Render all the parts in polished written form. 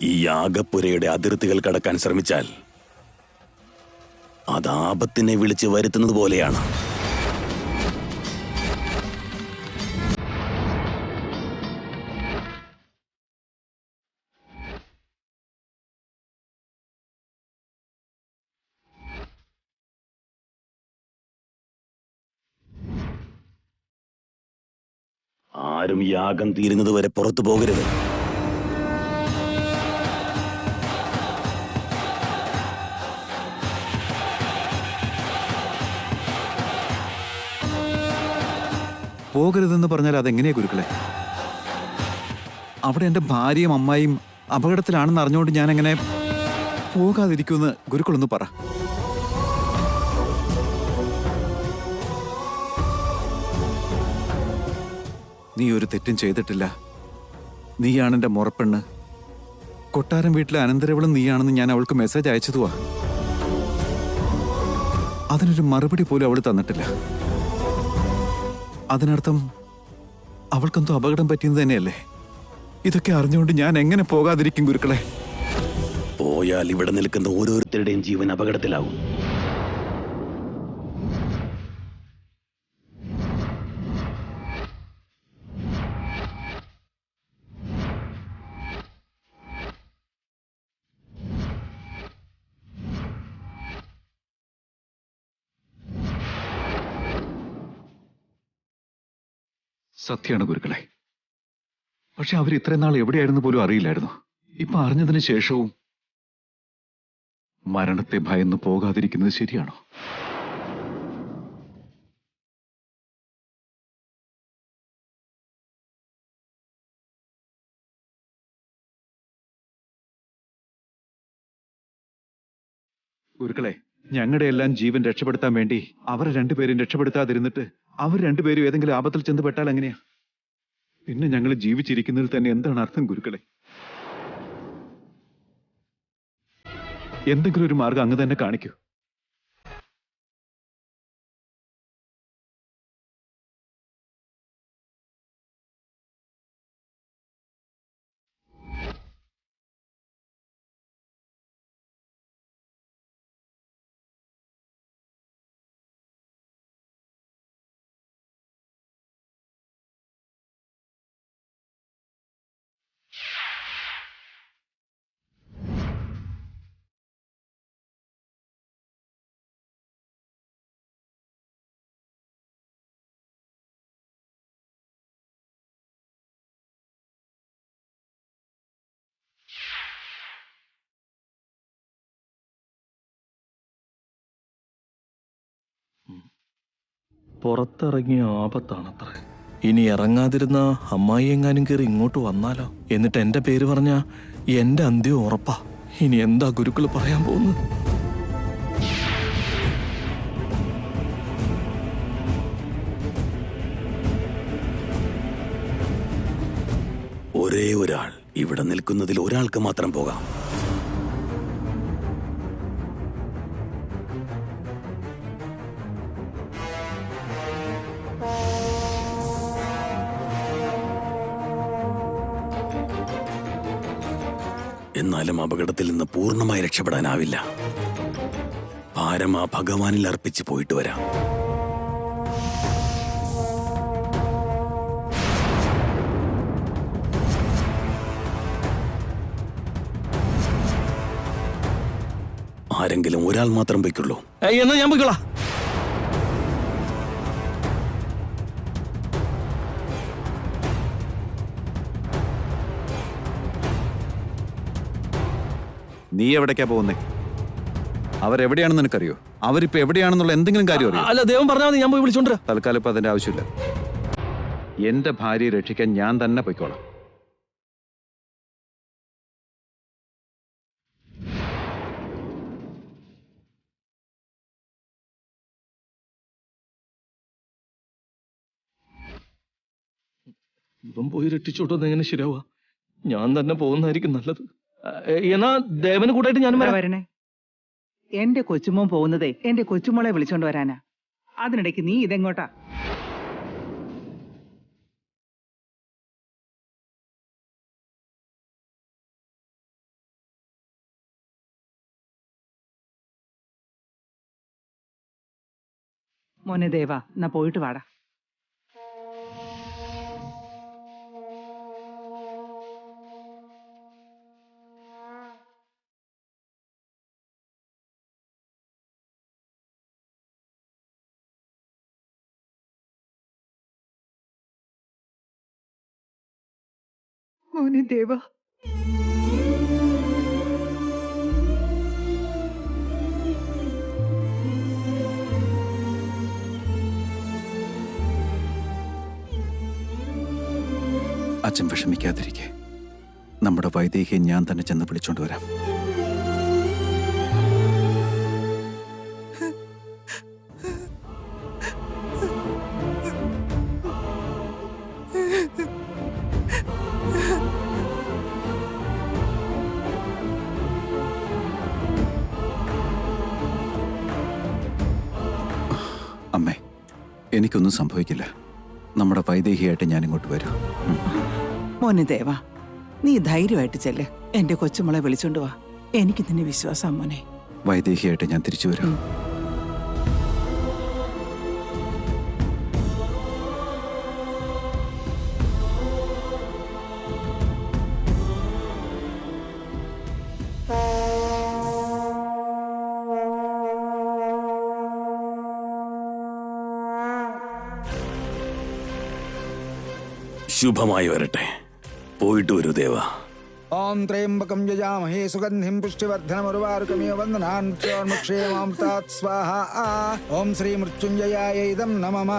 ഈ യാഗപ്പുരയുടെ അതിർത്തികൾ കടക്കാൻ ശ്രമിച്ചാൽ അത് ആപത്തിനെ വിളിച്ചു വരുത്തുന്നത് പോലെയാണ്. ആരും യാഗം തീരുന്നത് വരെ പുറത്തു പോകരുത്. പോകരുതെന്ന് പറഞ്ഞാൽ അതെങ്ങനെയാ ഗുരുക്കളെ? അവിടെ എൻ്റെ ഭാര്യയും അമ്മായിയും അപകടത്തിലാണെന്ന് അറിഞ്ഞുകൊണ്ട് ഞാൻ എങ്ങനെ പോകാതിരിക്കുമെന്ന് ഗുരുക്കളൊന്ന് പറ. നീ ഒരു തെറ്റും ചെയ്തിട്ടില്ല. നീയാണ് എൻ്റെ മുറപ്പെണ്ണ്. കൊട്ടാരം വീട്ടിലെ അനന്തരവളും നീയാണെന്ന് ഞാൻ അവൾക്ക് മെസ്സേജ് അയച്ചതുവാ. അതിനൊരു മറുപടി പോലും അവൾ തന്നിട്ടില്ല. അതിനർത്ഥം അവൾക്കെന്തോ അപകടം പറ്റിയെന്ന് തന്നെയല്ലേ? ഇതൊക്കെ അറിഞ്ഞുകൊണ്ട് ഞാൻ എങ്ങനെ പോകാതിരിക്കും ഗുരുക്കളെ? പോയാൽ ഇവിടെ നിൽക്കുന്ന ഓരോരുത്തരുടെയും ജീവൻ അപകടത്തിലാവും. സത്യമാണ് ഗുരുക്കളെ. പക്ഷെ അവർ ഇത്രയും നാൾ എവിടെയായിരുന്നു പോലും അറിയില്ലായിരുന്നു. ഇപ്പൊ അറിഞ്ഞതിന് ശേഷവും മരണത്തെ ഭയന്ന് പോകാതിരിക്കുന്നത് ശരിയാണോ? ഗുരുക്കളെ, ഞങ്ങളുടെ എല്ലാം ജീവൻ രക്ഷപ്പെടുത്താൻ വേണ്ടി അവരെ രണ്ടുപേരും രക്ഷപ്പെടുത്താതിരുന്നിട്ട് അവർ രണ്ടുപേരും ഏതെങ്കിലും ആപത്തിൽ ചെന്ന് പെട്ടാൽ എങ്ങനെയാ? പിന്നെ ഞങ്ങൾ ജീവിച്ചിരിക്കുന്നതിൽ തന്നെ എന്താണ് അർത്ഥം ഗുരുക്കളെ? എന്തെങ്കിലും ഒരു മാർഗം അങ്ങ് തന്നെ കാണിക്കൂ. പുറത്തിറങ്ങിയ ആപത്താണത്ര. ഇനി ഇറങ്ങാതിരുന്ന അമ്മായി എങ്ങാനും കയറി ഇങ്ങോട്ട് വന്നാലോ? എന്നിട്ട് എന്റെ പേര് പറഞ്ഞ എന്റെ അന്ത്യം ഉറപ്പാ. ഇനി എന്താ ഗുരുക്കൾ പറയാൻ പോകുന്നത്? ഒരേ ഒരാൾ ഇവിടെ നിൽക്കുന്നതിൽ ഒരാൾക്ക് മാത്രം പോകാം. എന്നാലും അപകടത്തിൽ നിന്ന് പൂർണ്ണമായി രക്ഷപ്പെടാനാവില്ല. ഭാരം ആ ഭഗവാനിൽ അർപ്പിച്ച് പോയിട്ട് വരാം. ആരെങ്കിലും ഒരാൾ മാത്രം പോയിക്കുള്ളൂ. എന്നാ ഞാൻ പോയിക്കോളാം. നീ എവിടേക്കാ പോകുന്നേ? അവരെവിടെയാണെന്ന് നിനക്കറിയോ? അവരിപ്പോ എവിടെയാണെന്നുള്ള എന്തെങ്കിലും കാര്യം അറിയോ? അല്ല, ദൈവം പറഞ്ഞാൽ മതി, ഞാൻ പോയി വിളിച്ചോണ്ട്. തൽക്കാലം ഇപ്പൊ അതിന്റെ ആവശ്യമില്ല. എന്റെ ഭാര്യയെ രക്ഷിക്കാൻ ഞാൻ തന്നെ പോയിക്കോളാം. ഇവൻ പോയി രക്ഷിച്ചോട്ടെന്ന് എങ്ങനെ ശരിയാവുക? ഞാൻ തന്നെ പോകുന്നതായിരിക്കും നല്ലത്. എന്നാ ദേവന് കൂട്ടായിട്ട് ഞാനും വരണേ. എന്റെ കൊച്ചുമോൻ പോകുന്നതേ എന്റെ കൊച്ചുമോളെ വിളിച്ചോണ്ട് വരാനാ. അതിനിടയ്ക്ക് നീ ഇതെങ്ങോട്ടാ? മോനെ ദേവ, എന്നാ പോയിട്ട് വാടാ. മോനെ ദേവ, അച്ഛൻ വിഷമിക്കാതിരിക്കെ. നമ്മുടെ വൈദേഹിയെ ഞാൻ തന്നെ ചെന്ന് വിളിച്ചോണ്ട് വരാം. അമ്മേ, എനിക്കൊന്നും സംഭവിക്കില്ല. നമ്മുടെ വൈദേഹിയായിട്ട് ഞാൻ ഇങ്ങോട്ട് വരും. മോനെ ദേവ, നീ ധൈര്യമായിട്ട് ചെല്ല്. എന്റെ കൊച്ചുമോളെ വിളിച്ചോണ്ട് വാ. എനിക്ക് നിന്നെ വിശ്വാസം മോനെ. വൈദേഹിയായിട്ട് ഞാൻ തിരിച്ചു വരും. ശുഭമായി വരട്ടെ. പോയിട്ട് വരൂ ദേവ. ഓം ത്രയംബകം യജാമഹേ സുഗന്ധിം പുഷ്ടിവർദ്ധനമുർവാരുകമിവ വന്ദനാൻ ക്ഷേമാം താത് സ്വാഹ. ഓം ശ്രീ മൃത്യുഞ്ജയായ ഇദം നമഃ.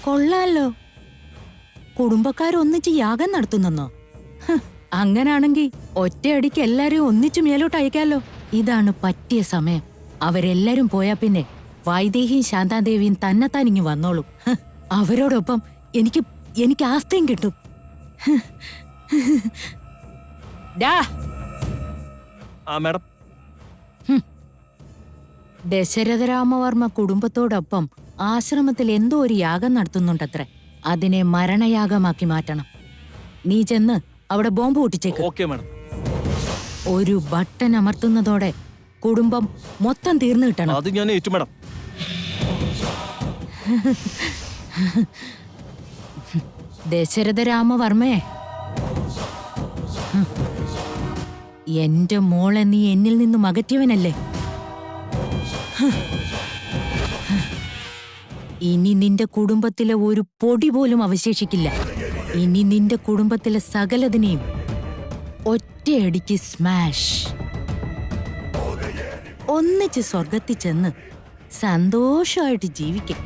കൊള്ളാലോ, കുടുംബക്കാരൊന്നിച്ച് യാഗം നടത്തുന്നെന്നോ? അങ്ങനാണെങ്കി ഒറ്റയടിക്ക് എല്ലാരെയും ഒന്നിച്ചു മേലോട്ട് അയക്കാലോ. ഇതാണ് പറ്റിയ സമയം. അവരെല്ലാരും പോയാ പിന്നെ വൈദേഹിയും ശാന്താദേവിയും തന്നെത്താൻ ഇങ്ങ് വന്നോളും. അവരോടൊപ്പം എനിക്ക് ആസ്തിയും കിട്ടും. ഡാ, മാഡം, ദശരഥരാമവർമ്മ കുടുംബത്തോടൊപ്പം ആശ്രമത്തിൽ എന്തോ ഒരു യാഗം നടത്തുന്നുണ്ടത്രേ. അതിനെ മരണയാഗമാക്കി മാറ്റണം. നീ ചെന്ന് അവിടെ ബോംബ് പൊട്ടിച്ചേക്ക്. Okay madam. ഒരു ബട്ടൺ അമർത്തുന്നതോടെ കുടുംബം മൊത്തം തീർന്നു കിട്ടണം. അത് ഞാൻ ഏറ്റു മാഡം. ദശരഥരാമവർമ്മേ, എന്റെ മോളെ നീ എന്നിൽ നിന്നും അകറ്റിയവനല്ലേ? ഇനി നിന്റെ കുടുംബത്തിലെ ഒരു പൊടി പോലും അവശേഷിക്കില്ല. ഇനി നിന്റെ കുടുംബത്തിലെ സകലതിനെയും ഒറ്റയടിക്ക് സ്മാഷ്. ഒന്നിച്ച് സ്വർഗത്തിൽ ചെന്ന് സന്തോഷമായിട്ട് ജീവിക്കും.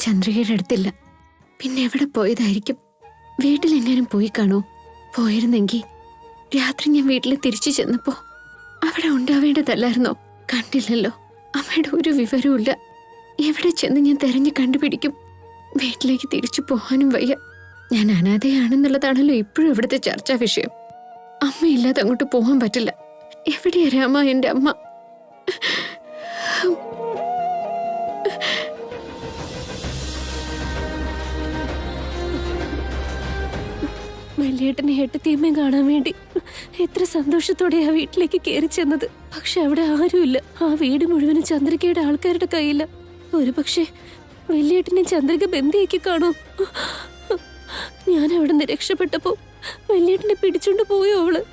ചന്ദ്രികയുടെ അടുത്തില്ല. പിന്നെ എവിടെ പോയതായിരിക്കും? വീട്ടിലെങ്ങാനും പോയി കാണോ? പോയിരുന്നെങ്കിൽ രാത്രി ഞാൻ വീട്ടിൽ തിരിച്ചു ചെന്നപ്പോ അവിടെ ഉണ്ടാവേണ്ടതല്ലായിരുന്നോ? കണ്ടില്ലല്ലോ. അമ്മയുടെ ഒരു വിവരവുമില്ല. എവിടെ ചെന്ന് ഞാൻ തെരഞ്ഞു കണ്ടുപിടിക്കും? വീട്ടിലേക്ക് തിരിച്ചു പോകാനും വയ്യ. ഞാൻ അനാഥയാണെന്നുള്ളതാണല്ലോ ഇപ്പോഴും ഇവിടുത്തെ ചർച്ചാ വിഷയം. അമ്മയില്ലാതെ അങ്ങോട്ട് പോകാൻ പറ്റില്ല. എവിടെയാ രാമ എന്റെ അമ്മ? വലിയേട്ടനെ ഏട്ടത്തിയമ്മയും കാണാൻ വേണ്ടി എത്ര സന്തോഷത്തോടെ ആ വീട്ടിലേക്ക് കയറി ചെന്നത്. പക്ഷെ അവിടെ ആരുമില്ല. ആ വീട് മുഴുവനും ചന്ദ്രികയുടെ ആൾക്കാരുടെ കയ്യില്ല. ഒരു പക്ഷേ വലിയേട്ടനെ ചന്ദ്രിക ബന്ധിയാക്കി കാണൂ. ഞാൻ അവിടെ നിന്ന് രക്ഷപ്പെട്ടപ്പോ വലിയേട്ടനെ പിടിച്ചോണ്ട് പോയോ അവള്?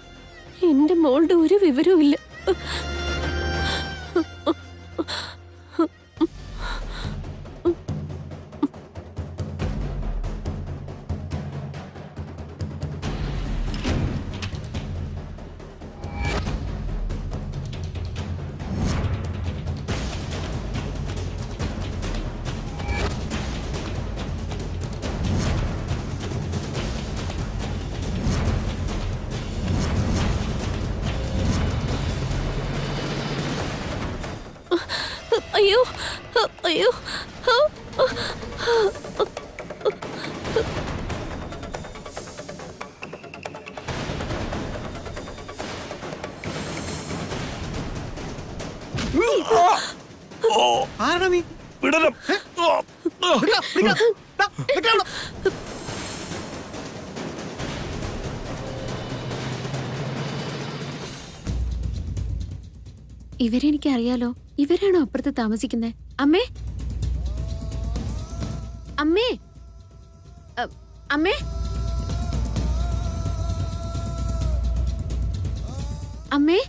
എന്റെ മോളുടെ ഒരു വിവരവും ഇല്ല. അയ്യോ അയ്യോ ആരാ നീ? വിടണം. ഇവരെനിക്കറിയാലോ. ഇവരാണോ അപ്പുറത്ത് താമസിക്കുന്നത്? അമ്മേ, അമ്മേ, അമ്മേ, അമ്മേ.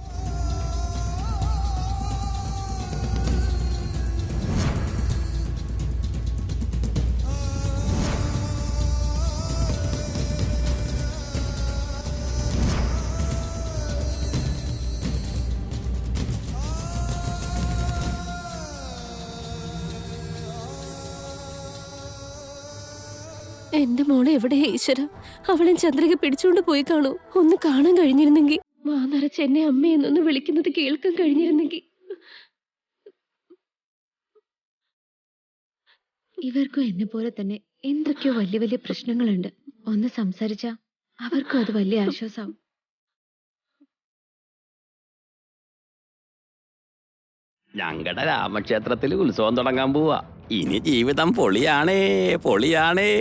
എന്റെ മോളെ എവിടെയാ ഈശ്വര? അവളെ ചന്ദ്രിക പിടിച്ചോണ്ട് പോയി കാണൂ. ഒന്ന് കാണാൻ കഴിഞ്ഞിരുന്നെങ്കിൽ, വാ നിറച്ച് എന്നെ അമ്മയെന്നൊന്ന് വിളിക്കുന്നത് കേൾക്കാൻ കഴിഞ്ഞിരുന്നെങ്കിൽ. ഇവർക്കും എന്നെ പോലെ തന്നെ എന്തൊക്കെയോ വലിയ വലിയ പ്രശ്നങ്ങളുണ്ട്. ഒന്ന് സംസാരിച്ചാ അവർക്കും അത് വലിയ ആശ്വാസമാവും. ഞങ്ങളുടെ രാമക്ഷേത്രത്തിൽ ഉത്സവം തുടങ്ങാൻ പോവാ. ഇനി ജീവിതം പൊളിയാണേ, പൊളിയാണേ.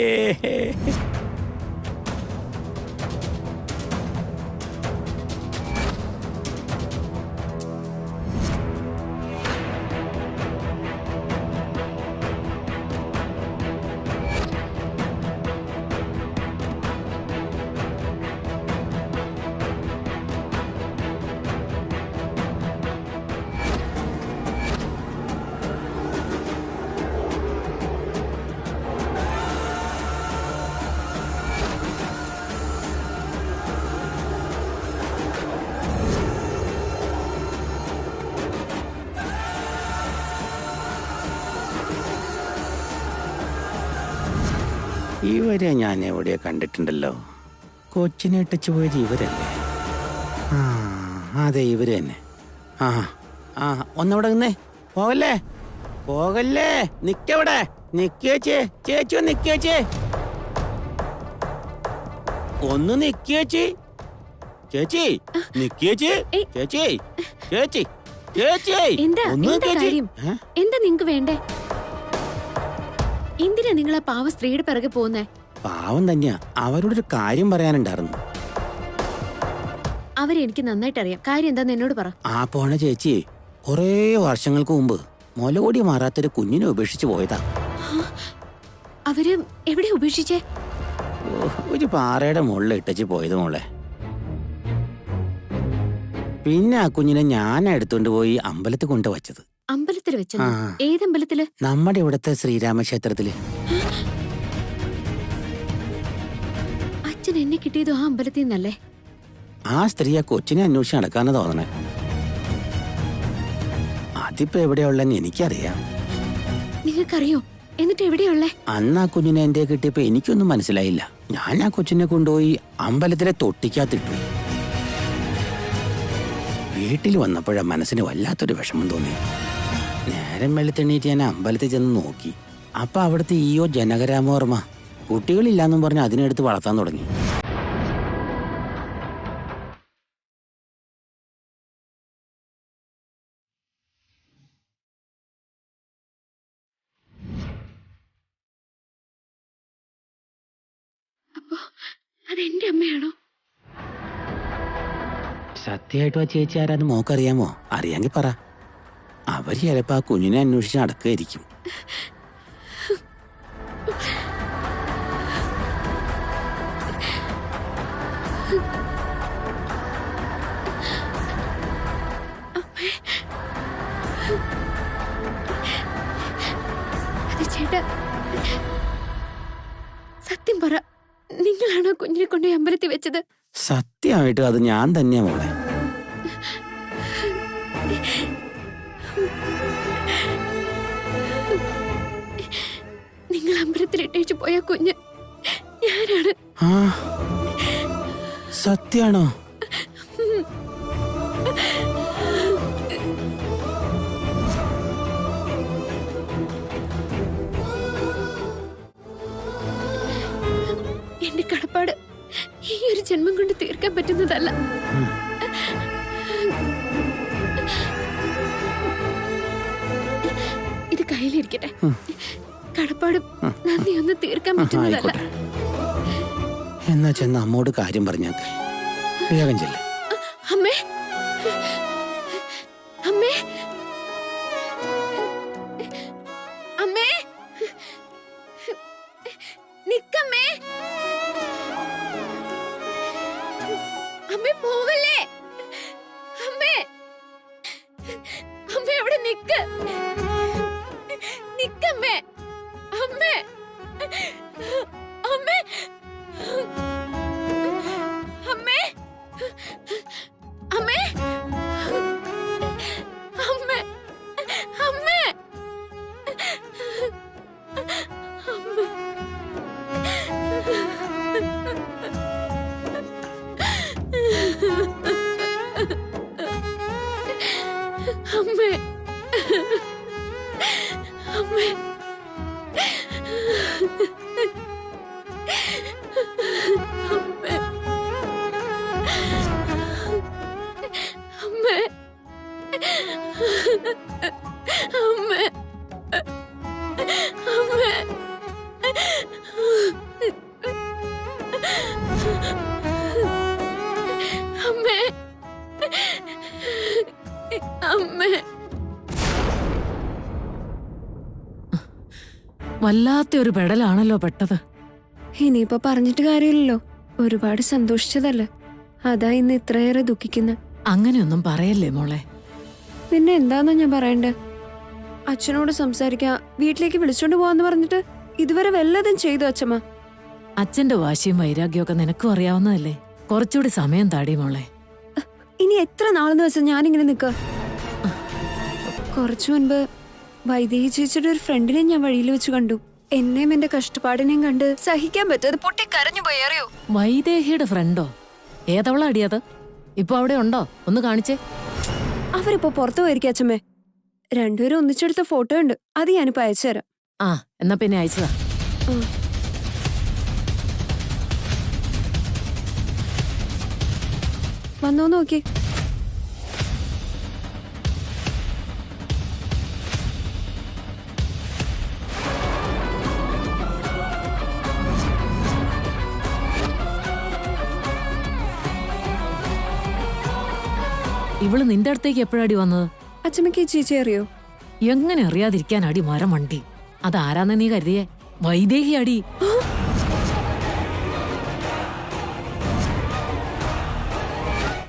ഇവരെ ഞാൻ എവിടെയോ കണ്ടിട്ടുണ്ടല്ലോ. കൊച്ചിനെ ഇട്ടച്ചു പോയത് ഇവരല്ലേ? ആ അതെ, ഇവര് തന്നെ. ആ ആ ഒന്നവിടെ നിന്നേ, പോകല്ലേ പോകല്ലേ, നിക്കവിടെ, നിക്കേച്ചേ, ചേച്ചി ഒന്ന് നിക്കേച്ചേ, ഒന്ന് നിക്കേച്ചി, ചേച്ചി നിക്കേച്ചി, ചേച്ചി ചേച്ചി ചേച്ചി ഒന്ന് കാര്യം എന്താ നിങ്ങക്ക് വേണ്ടേ? എന്തിനാ നിങ്ങൾ ആ പാവ സ്ത്രീയുടെ പിറകെ പോകുന്നേ? പാവം തന്നെയാ, അവരോടൊരു കാര്യം പറയാനുണ്ടായിരുന്നു. അവരെനിക്ക് നന്നായിട്ട് അറിയാം. കാര്യം എന്താന്ന് എന്നോട് പറ. ആ പോണ ചേച്ചി കുറേ വർഷങ്ങൾക്ക് മുമ്പ് മുലകൂടി മാറാത്തൊരു കുഞ്ഞിനെ ഉപേക്ഷിച്ച് പോയതാ. അവര് എവിടെ ഉപേക്ഷിച്ചേ? ഒരു പാറയുടെ മുകളിൽ ഇട്ടച്ച് പോയത് മോളെ. പിന്നെ ആ കുഞ്ഞിനെ ഞാൻ എടുത്തോണ്ട് പോയി അമ്പലത്തിൽ കൊണ്ടുവച്ചത്. അമ്പലത്തിൽ വെച്ചത്? ഏതമ്പലത്തില്? നമ്മുടെ ഇവിടത്തെ ശ്രീരാമക്ഷേത്രത്തില്. അച്ഛൻ എന്നെ കിട്ടിയതോ ആ അമ്പലത്തിൽ നിന്നല്ലേ? ആ സ്ത്രീ ആ കൊച്ചിനെ അന്വേഷിച്ച് നടക്കാന്ന് തോന്നണേ. അതിപ്പോ എവിടെയുള്ളെന്ന് എനിക്കറിയാം. നിങ്ങൾക്കറിയോ എന്നിട്ട് എവിടെയുള്ളേ? അന്ന് ആ കുഞ്ഞിനെ എന്റെ കിട്ടിയപ്പോ എനിക്കൊന്നും മനസ്സിലായില്ല. ഞാൻ ആ കൊച്ചിനെ കൊണ്ടുപോയി അമ്പലത്തിലെ തൊട്ടിക്കകത്തിട്ടു. വീട്ടിൽ വന്നപ്പോഴാ മനസ്സിന് വല്ലാത്തൊരു വിഷമം തോന്നി. നേരം വെളുത്തെണ്ണീറ്റ് ഞാൻ അമ്പലത്തിൽ ചെന്ന് നോക്കി. അപ്പൊ അവിടുത്തെ ഈയോ ജനകരാമവർമ്മ കുട്ടികളില്ലാന്നും പറഞ്ഞ് അതിനെടുത്ത് വളർത്താൻ തുടങ്ങി. അതെന്റെ അമ്മയാണോ? സത്യമായിട്ടും ആ ചേച്ചി ആരാന്ന് മോക്കറിയാമോ? അറിയാമെങ്കിൽ പറ. അവര് ചിലപ്പോ ആ കുഞ്ഞിനെ അന്വേഷിച്ച് നടക്കുകയായിരിക്കും. അത് ചേട്ടാ, സത്യം പറ, നിങ്ങളാണോ കുഞ്ഞിനെ കൊണ്ട് അമ്പലത്തിൽ വെച്ചത്? സത്യമായിട്ടും അത് ഞാൻ തന്നെയാ മോളെ. നിങ്ങൾ അമ്പലത്തിൽ ഇട്ടേച്ചു പോയ കുഞ്ഞ് ഞാനാണ്. ആ സത്യാണോ? എന്റെ കടപ്പാട് ഈ ഒരു ജന്മം കൊണ്ട് തീർക്കാൻ പറ്റുന്നതല്ല. ഇത് കയ്യിലിരിക്കട്ടെ. കടപ്പാടും നന്ദിയൊന്നും തീർക്കാൻ പറ്റുന്നതല്ല. എന്നാ ചെന്ന് അമ്മോട് കാര്യം പറഞ്ഞാൽ വേഗം ചെല്ല. അമ്മേ, അമ്മേ, അമ്മേ, നിക്കമ്മേ, അമ്മേ പോവല്ലേ, അമ്മേ, അമ്മേ അവിടെ നിക്ക്, നിക്കമ്മേ, അമ്മേ, അമ്മേ, അമ്മേ, അമ്മേ, അമ്മേ, അമ്മേ, അമ്മേ, അമ്മേ, അമ്മേ, അമ്മേ, അമ്മേ, അമ്മേ, അമ്മേ. വല്ലാത്ത ഒരു പെടലാണല്ലോ പെട്ടത്. ഇനിയിപ്പോ പറഞ്ഞിട്ട് കാര്യമില്ലല്ലോ. ഒരുപാട് സന്തോഷിച്ചതല്ലേ, അതാ ഇന്ന് ഇത്രയേറെ ദുഃഖിക്കുന്ന. അങ്ങനെയൊന്നും പറയല്ലേ മോളെ. പിന്നെ എന്താന്നാ ഞാൻ പറയണ്ടേ? അച്ഛനോട് സംസാരിക്കാ വീട്ടിലേക്ക് വിളിച്ചോണ്ട് പോവാന്ന് പറഞ്ഞിട്ട് ഇതുവരെ വല്ലതും ചെയ്തു അച്ഛമ്മ? അച്ഛന്റെ വാശിയും വൈരാഗ്യമൊക്കെ നിനക്കും അറിയാവുന്നതല്ലേ. കുറച്ചുകൂടി സമയം താടി മോളെ. ഇനി എത്ര നാളെന്ന് വെച്ചാൽ ഞാനിങ്ങനെ നിക്ക? കുറച്ചു മുൻപ് വൈദേഹി ചേച്ചിയുടെ ഒരു ഫ്രണ്ടിനെ ഞാൻ വഴിയിൽ വെച്ച് കണ്ടു. എന്നെയും എന്റെ കഷ്ടപ്പാടിനെയും കണ്ട് സഹിക്കാൻ പറ്റാതെ പൊട്ടി കരഞ്ഞു പോയി. അറിയോ? വൈദേഹിയുടെ ഫ്രണ്ടോ? ഏതവള അടിയത്? ഇപ്പൊ അവിടെ ഉണ്ടോ? ഒന്ന് കാണിച്ചേ. അവരിപ്പോ പുറത്തു പോയിരിക്കും അച്ഛമ്മേ. രണ്ടുപേരും ഒന്നിച്ചെടുത്ത ഫോട്ടോ ഉണ്ട്, അത് ഞാനിപ്പോ അയച്ചുതരാം. ആ എന്നാ പിന്നെ അയച്ചതാ. വന്നോ നോക്കി. ഇവള് നിന്റെ അടുത്തേക്ക് എപ്പോഴാടി വന്നത്? അച്ഛമ്മക്ക് ഈ ചേച്ചി അറിയോ? എങ്ങനെ അറിയാതിരിക്കാൻ അടി മരം വണ്ടി. അതാരാന്ന് നീ കരുതിയേ? വൈദേഹി അടി.